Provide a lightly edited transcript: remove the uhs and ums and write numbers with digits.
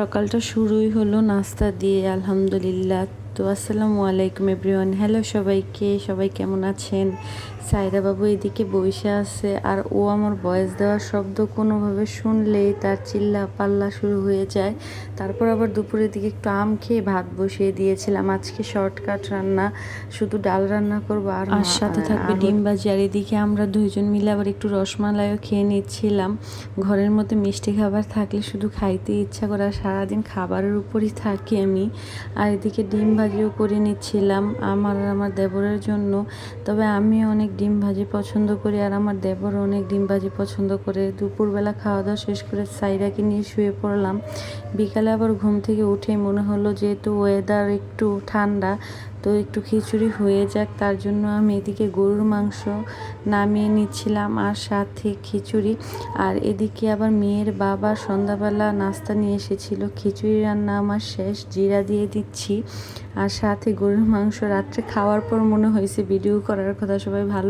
সকালটা শুরুই হলো নাস্তা দিয়ে আলহামদুলিল্লাহ। তো আসসালামু আলাইকুম এভরিওয়ান, হ্যালো সবাইকে, সবাই কেমন আছেন? সাইদা বাবু এদিকে বসে আছে আর ও আমার ভয়েস দেওয়ার শব্দ কোনোভাবে শুনলেই তার চিল্লা পাল্লা শুরু হয়ে যায়। তারপর আবার দুপুরের দিকে একটু আম খেয়ে ভাত বসিয়ে দিয়েছিলাম। আজকে শর্টকাট রান্না, শুধু ডাল রান্না করবো আর সাথে থাকবে ডিম ভাজি। আর এদিকে আমরা দুইজন মিলে আবার একটু রসমালাইও খেয়ে নিচ্ছিলাম। ঘরের মধ্যে মিষ্টি খাবার থাকলে শুধু খাইতে ইচ্ছা করে, আর সারাদিন খাবারের উপরই থাকি আমি। আর এদিকে ডিম ভাজিও করে নিচ্ছিলাম আমার আর আমার দেবরের জন্য। তবে আমি অনেক ডিম ভাজি পছন্দ করি আর আমার দেবর অনেক ডিম ভাজি পছন্দ করে। দুপুরবেলা খাওয়া দাওয়া শেষ করে সাইরাকে নিয়ে শুয়ে পড়লাম। বিকালে আবার ঘুম থেকে উঠে মনে হলো যেহেতু ওয়েদার একটু ঠান্ডা, তো একটু খিচুড়ি হয়ে যাক, তার জন্য আমি এদিকে গরুর মাংস নামিয়ে নিচ্ছিলাম আর সাথে খিচুড়ি। আর এদিকে আবার মেয়ের বাবা সন্ধ্যাবেলা নাস্তা নিয়ে এসেছিল। খিচুড়ি রান্না আমার শেষ, জিরা দিয়ে দিচ্ছি আর সাথে গরুর মাংস। রাত্রে খাওয়ার পর মনে হয়েছে ভিডিও করার কথা, সবাই ভালো